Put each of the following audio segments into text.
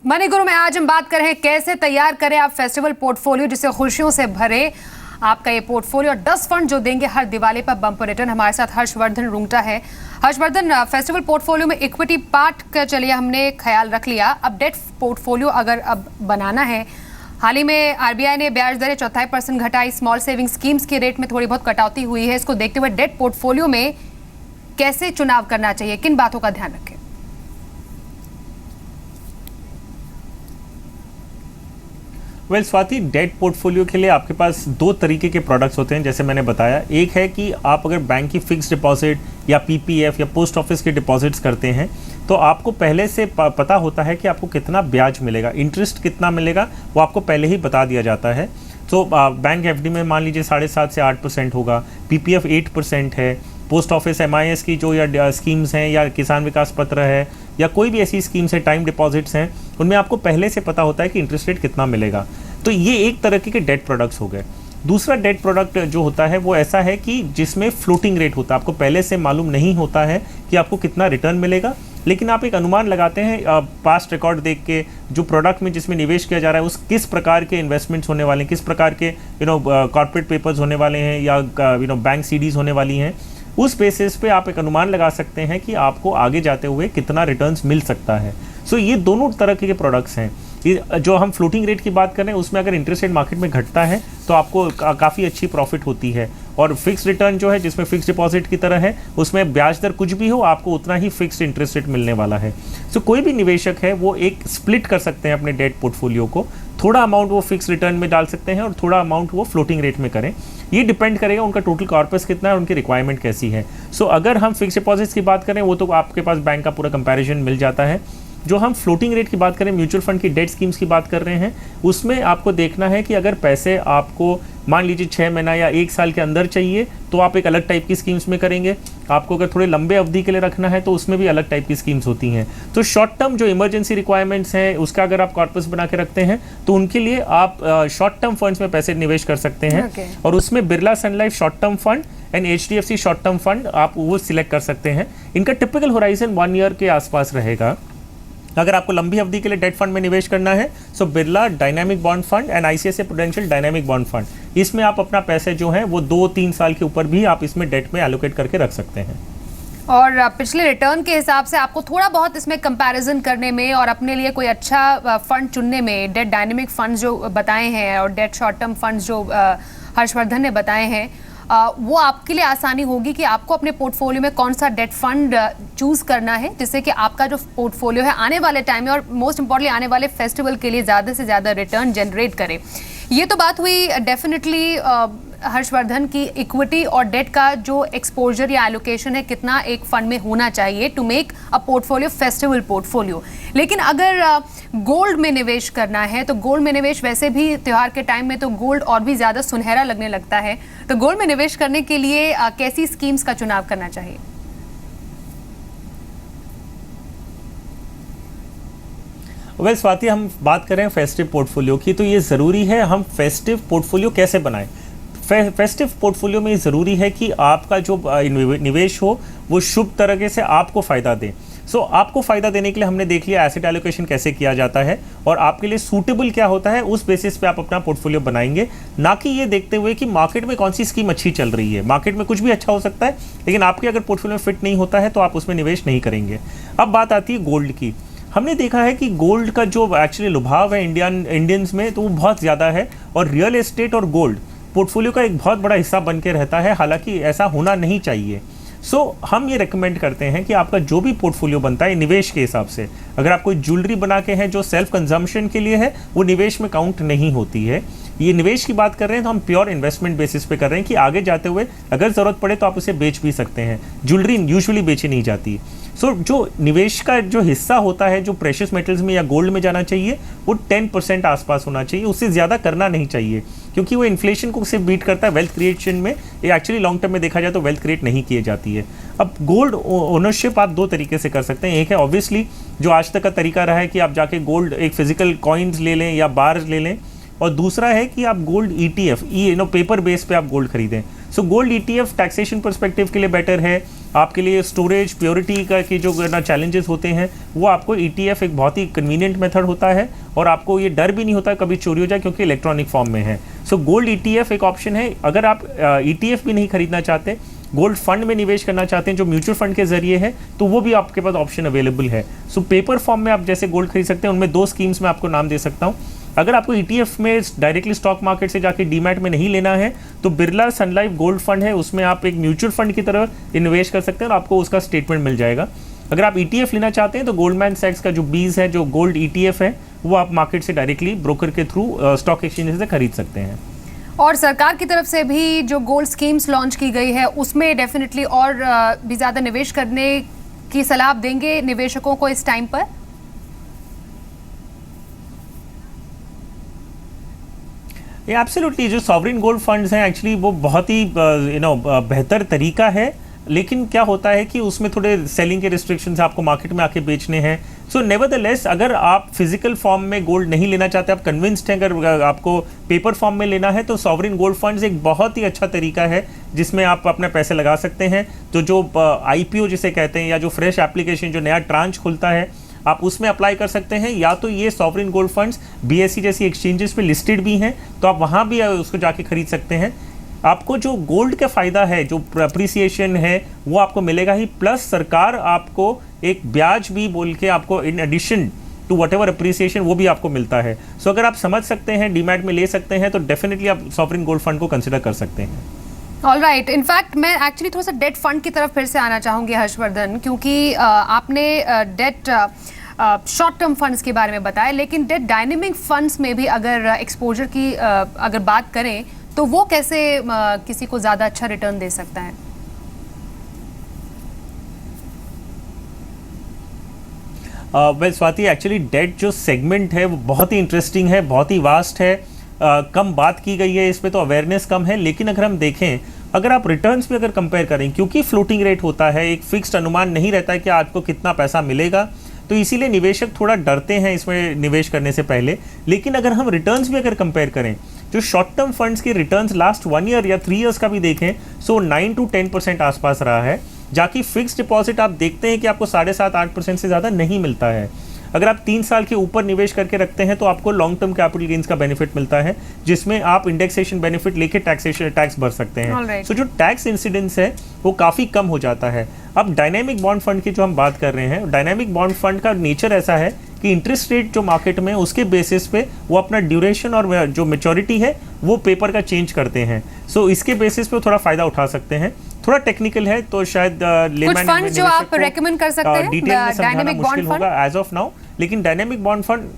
Money गुरु में आज हम बात कर रहे हैं कैसे तैयार करें आप फेस्टिवल पोर्टफोलियो जिसे खुशियों से भरे आपका ये पोर्टफोलियो और 10 फंड जो देंगे हर दिवाली पर बम्पर रिटर्न। हमारे साथ हर्षवर्धन रुंगटा है। हर्षवर्धन, फेस्टिवल पोर्टफोलियो में इक्विटी पार्ट का चलिए हमने ख्याल रख लिया, अब डेट पोर्टफोलियो अगर अब बनाना है, हाल ही में आरबीआई ने ब्याज दरें 4% घटाई, स्मॉल सेविंग स्कीम्स के रेट में थोड़ी बहुत कटौती हुई है, इसको देखते हुए डेट पोर्टफोलियो में कैसे चुनाव करना चाहिए, किन बातों का ध्यान रखें? स्वाति, डेट पोर्टफोलियो के लिए आपके पास दो तरीके के प्रोडक्ट्स होते हैं जैसे मैंने बताया। एक है कि आप अगर बैंक की फिक्स डिपॉजिट या पीपीएफ या पोस्ट ऑफिस के डिपॉजिट्स करते हैं तो आपको पहले से पता होता है कि आपको कितना ब्याज मिलेगा, इंटरेस्ट कितना मिलेगा, वो आपको पहले ही बता दिया जाता है। तो बैंक एफडी में मान लीजिए 7.5 से 8% होगा, पीपीएफ 8% है, पोस्ट ऑफिस एमआईएस की जो या स्कीम्स हैं या किसान विकास पत्र है या कोई भी ऐसी स्कीम्स है, टाइम डिपॉजिट्स हैं, उनमें आपको पहले से पता होता है कि इंटरेस्ट रेट कितना मिलेगा। तो ये एक तरह के डेट प्रोडक्ट्स हो गए। दूसरा डेट प्रोडक्ट जो होता है वो ऐसा है कि जिसमें फ्लोटिंग रेट होता है, आपको पहले से मालूम नहीं होता है कि आपको कितना रिटर्न मिलेगा, लेकिन आप एक अनुमान लगाते हैं पास्ट रिकॉर्ड देख के, जो प्रोडक्ट में जिसमें निवेश किया जा रहा है उस किस प्रकार के इन्वेस्टमेंट्स होने वाले हैं, किस प्रकार के कॉर्पोरेट पेपर्स होने वाले हैं या बैंक सीडीज होने वाली हैं, उस बेसिस पे आप एक अनुमान लगा सकते हैं कि आपको आगे जाते हुए कितना रिटर्न्स मिल सकता है। सो ये दोनों तरह के प्रोडक्ट्स हैं। जो हम फ्लोटिंग रेट की बात कर रहे हैं उसमें अगर इंटरेस्ट रेट मार्केट में घटता है तो आपको काफ़ी अच्छी प्रॉफिट होती है, और फिक्स रिटर्न जो है जिसमें फिक्स डिपॉजिट की तरह है उसमें ब्याज दर कुछ भी हो आपको उतना ही फिक्स्ड इंटरेस्ट रेट मिलने वाला है। सो कोई भी निवेशक है वो एक स्प्लिट कर सकते हैं अपने डेट पोर्टफोलियो को, थोड़ा अमाउंट वो फिक्स रिटर्न में डाल सकते हैं और थोड़ा अमाउंट वो फ्लोटिंग रेट में करें। ये डिपेंड करेगा उनका टोटल कॉर्पस कितना है, उनकी रिक्वायरमेंट कैसी है। सो अगर हम फिक्स डिपॉजिट्स की बात करें वो तो आपके पास बैंक का पूरा कंपैरिजन मिल जाता है। जो हम फ्लोटिंग रेट की बात करें, म्यूचुअल फंड की डेट स्कीम्स की बात कर रहे हैं, उसमें आपको देखना है कि अगर पैसे आपको मान लीजिए 6 महीना या 1 साल के अंदर चाहिए तो आप एक अलग टाइप की स्कीम्स में करेंगे। आपको अगर थोड़े लंबे अवधि के लिए रखना है तो उसमें भी अलग टाइप की स्कीम्स होती हैं। तो शॉर्ट टर्म जो इमरजेंसी रिक्वायरमेंट्स हैं उसका अगर आप कॉर्पस बना के रखते हैं तो उनके लिए आप शॉर्ट टर्म फंड्स में पैसे निवेश कर सकते हैं। और उसमें Birla Sun Life short term fund and HDFC short term fund आप वो सिलेक्ट कर सकते हैं। इनका टिपिकल होराइजन 1 ईयर के आसपास रहेगा। अगर आपको लंबी अवधि के लिए डेट फंड में निवेश करना है so Birla dynamic bond fund and ICICI Prudential dynamic bond fund, इसमें आप अपना पैसे जो है वो 2-3 साल के ऊपर भी आप इसमें डेट में एलोकेट करके रख सकते हैं। और पिछले रिटर्न के हिसाब से आपको थोड़ा बहुत इसमें कंपैरिजन करने में और अपने लिए कोई अच्छा फंड चुनने में, डेट डायनेमिक फंड जो बताए हैं और डेट शॉर्ट टर्म फंड जो हर्षवर्धन ने बताए हैं, वो आपके लिए आसानी होगी कि आपको अपने पोर्टफोलियो में कौन सा डेट फंड चूज करना है जिससे कि आपका जो पोर्टफोलियो है आने वाले टाइम में और मोस्ट इंपॉर्टेंटली आने वाले फेस्टिवल के लिए ज़्यादा से ज़्यादा रिटर्न जनरेट करे। ये तो बात हुई डेफिनेटली हर्षवर्धन की इक्विटी और डेट का जो एक्सपोजर या एलोकेशन है कितना एक फंड में होना चाहिए to make a portfolio festival portfolio. लेकिन अगर गोल्ड में निवेश करना है तो गोल्ड में निवेश, वैसे भी त्योहार के टाइम में तो गोल्ड और भी ज़्यादा सुनहरा लगने लगता है, तो गोल्ड में निवेश करने के लिए कैसी स्कीम्स का चुनाव करना चाहिए? स्वाति, हम बात करें फेस्टिव पोर्टफोलियो की तो ये ज़रूरी है हम फेस्टिव पोर्टफोलियो कैसे बनाएं। फेस्टिव पोर्टफोलियो में ज़रूरी है कि आपका जो निवेश हो वो शुभ तरीके से आपको फ़ायदा दे। सो आपको फ़ायदा देने के लिए हमने देख लिया एसेट एलोकेशन कैसे किया जाता है और आपके लिए सूटेबल क्या होता है, उस बेसिस पे आप अपना पोर्टफोलियो बनाएंगे, ना कि ये देखते हुए कि मार्केट में कौन सी स्कीम अच्छी चल रही है। मार्केट में कुछ भी अच्छा हो सकता है लेकिन आपके अगर पोर्टफोलियो में फिट नहीं होता है तो आप उसमें निवेश नहीं करेंगे। अब बात आती है गोल्ड की। हमने देखा है कि गोल्ड का जो एक्चुअली लुभाव है इंडियंस में तो वो बहुत ज़्यादा है और रियल एस्टेट और गोल्ड पोर्टफोलियो का एक बहुत बड़ा हिस्सा बन के रहता है, हालांकि ऐसा होना नहीं चाहिए। सो हम ये रेकमेंड करते हैं कि आपका जो भी पोर्टफोलियो बनता है निवेश के हिसाब से, अगर आप कोई ज्वेलरी बना के हैं जो सेल्फ कंजम्पशन के लिए है वो निवेश में काउंट नहीं होती है। ये निवेश की बात कर रहे हैं तो हम प्योर इन्वेस्टमेंट बेसिस पे कर रहे हैं कि आगे जाते हुए अगर ज़रूरत पड़े तो आप उसे बेच भी सकते हैं। ज्वेलरी यूजुअली बेची नहीं जाती। सो जो निवेश का जो हिस्सा होता है जो प्रेशियस मेटल्स में या गोल्ड में जाना चाहिए वो 10% आसपास होना चाहिए, उससे ज़्यादा करना नहीं चाहिए क्योंकि वो इन्फ्लेशन को सिर्फ बीट करता है। वेल्थ क्रिएशन में ये एक्चुअली लॉन्ग टर्म में देखा जाए तो वेल्थ क्रिएट नहीं किए जाती है। अब गोल्ड ओनरशिप आप 2 तरीके से कर सकते हैं। एक है ऑब्वियसली जो आज तक का तरीका रहा है कि आप जाके गोल्ड एक फिजिकल कॉइन्स ले लें या बार्स ले लें, और दूसरा है कि आप गोल्ड ईटीएफ पेपर बेस पे आप गोल्ड खरीदें। So gold ETF taxation perspective के लिए बेटर है, आपके लिए स्टोरेज प्योरिटी का के जो ना चैलेंजेस होते हैं, वो आपको ETF एक बहुत ही कन्वीनियंट मेथड होता है और आपको ये डर भी नहीं होता कभी चोरी हो जाए, क्योंकि इलेक्ट्रॉनिक फॉर्म में है। सो गोल्ड ETF एक ऑप्शन है। अगर आप ETF भी नहीं खरीदना चाहते, गोल्ड फंड में निवेश करना चाहते हैं जो म्यूचुअल फंड के जरिए है, तो वो भी आपके पास ऑप्शन अवेलेबल है। सो पेपर फॉर्म में आप जैसे गोल्ड खरीद सकते हैं, उनमें 2 स्कीम्स में आपको नाम दे सकता हूँ। अगर आपको ETF में डायरेक्टली स्टॉक मार्केट से जाके डीमैट में नहीं लेना है, तो Birla Sun life gold fund है, उसमें आप एक म्यूचुअल फंड की तरह इन्वेस्ट कर सकते हैं और आपको उसका स्टेटमेंट मिल जाएगा। अगर आप ETF लेना चाहते हैं तो गोल्डमैन सैक्स का जो बीज है, जो गोल्ड ETF है, वो आप मार्केट से डायरेक्टली ब्रोकर के थ्रू स्टॉक एक्सचेंज से खरीद सकते हैं। और सरकार की तरफ से भी जो गोल्ड स्कीम्स लॉन्च की गई है, उसमें डेफिनेटली और भी ज़्यादा निवेश करने की सलाह देंगे निवेशकों को इस टाइम पर। ये एब्सोल्युटली जो सॉवरिन गोल्ड फंड्स हैं, एक्चुअली वो बहुत ही बेहतर तरीका है, लेकिन क्या होता है कि उसमें थोड़े सेलिंग के रिस्ट्रिक्शंस आपको मार्केट में आके बेचने हैं। सो नेवरदलेस, अगर आप फिजिकल फॉर्म में गोल्ड नहीं लेना चाहते, आप कन्विंस्ड हैं अगर आपको पेपर फॉर्म में लेना है, तो सॉवरिन गोल्ड फंड्स एक बहुत ही अच्छा तरीका है जिसमें आप अपने पैसे लगा सकते हैं। तो जो IPO जिसे कहते हैं, या जो फ्रेश एप्लीकेशन, जो नया ट्रांच खुलता है, आप उसमें अप्लाई कर सकते हैं। या तो ये सॉवरिन गोल्ड फंड्स BSE जैसी एक्सचेंजेस पे लिस्टेड भी हैं, तो आप वहाँ भी उसको जाके खरीद सकते हैं। आपको जो गोल्ड का फ़ायदा है, जो अप्रिसिएशन है, वो आपको मिलेगा ही, प्लस सरकार आपको एक ब्याज भी बोल के आपको in addition to whatever appreciation वो भी आपको मिलता है। सो अगर आप समझ सकते हैं, डीमैट में ले सकते हैं, तो डेफिनेटली आप सॉवरिन गोल्ड फंड को कंसिडर कर सकते हैं। ऑलराइट, इनफैक्ट मैं एक्चुअली थोड़ा सा डेट फंड की तरफ फिर से आना चाहूँगी हर्षवर्धन, क्योंकि आपने डेट शॉर्ट टर्म फंड्स के बारे में बताया, लेकिन डेट डायनेमिक फंड्स में भी अगर एक्सपोजर की अगर बात करें, तो वो कैसे किसी को ज़्यादा अच्छा रिटर्न दे सकता है? वेल स्वाति, एक्चुअली डेट जो सेगमेंट है वो बहुत ही इंटरेस्टिंग है, बहुत ही वास्ट है। कम बात की गई है इस पे, तो अवेयरनेस कम है। लेकिन अगर हम देखें, अगर आप रिटर्न्स पे अगर कंपेयर करें, क्योंकि फ्लोटिंग रेट होता है, एक फिक्स्ड अनुमान नहीं रहता है कि आपको कितना पैसा मिलेगा, तो इसीलिए निवेशक थोड़ा डरते हैं इसमें निवेश करने से पहले। लेकिन अगर हम रिटर्न्स भी अगर कंपेयर करें, जो शॉर्ट टर्म फंड्स के रिटर्न्स लास्ट 1 ईयर या 3 ईयर्स का भी देखें, सो 9 to 10% आसपास रहा है। जाकि फिक्स्ड डिपॉजिट आप देखते हैं कि आपको 7.5-8% से ज़्यादा नहीं मिलता है। अगर आप 3 साल के ऊपर निवेश करके रखते हैं, तो आपको लॉन्ग टर्म कैपिटल गेन्स का बेनिफिट मिलता है, जिसमें आप इंडेक्सेशन बेनिफिट लेके टैक्स भर सकते हैं। सो जो टैक्स इंसिडेंस है वो काफ़ी कम हो जाता है। अब डायनेमिक बॉन्ड फंड की जो हम बात कर रहे हैं, डायनेमिक बॉन्ड फंड का नेचर ऐसा है कि इंटरेस्ट रेट जो मार्केट में, उसके बेसिस पे वो अपना ड्यूरेशन और जो मेच्योरिटी है वो पेपर का चेंज करते हैं। सो इसके बेसिस पे थोड़ा फायदा उठा सकते हैं। थोड़ा टेक्निकल है, तो शायद कुछ फंड जो आप रेकमेंड कर सकते हैं डिटेल में समझाना मुश्किल होगा एज ऑफ नाउ। लेकिन डायनेमिक बॉन्ड फंड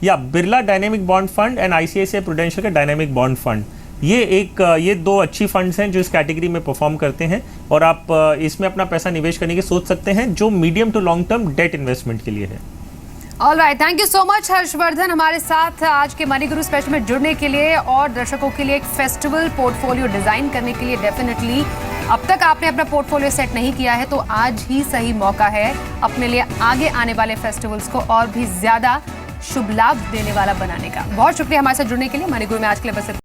या Birla dynamic bond fund and ICICI prudential का डायनेमिक बॉन्ड फंड, ये 2 अच्छी फंड्स हैं जो इस कैटेगरी में परफॉर्म करते हैं, और आप इसमें अपना पैसा निवेश करने की सोच सकते हैं, जो medium to long term debt investment के लिए है। Alright, thank you so much Harshvardhan, हमारे साथ आज के मनी गुरु स्पेशल में जुड़ने के लिए और दर्शकों के लिए एक फेस्टिवल पोर्टफोलियो डिजाइन करने के लिए। डेफिनेटली अब तक आपने अपना पोर्टफोलियो सेट नहीं किया है, तो आज ही सही मौका है अपने लिए आगे आने वाले फेस्टिवल्स को और भी ज्यादा शुभ लाभ देने वाला बनाने का। बहुत शुक्रिया हमारे साथ जुड़ने के लिए। मनी गुरु में आज के लिए बस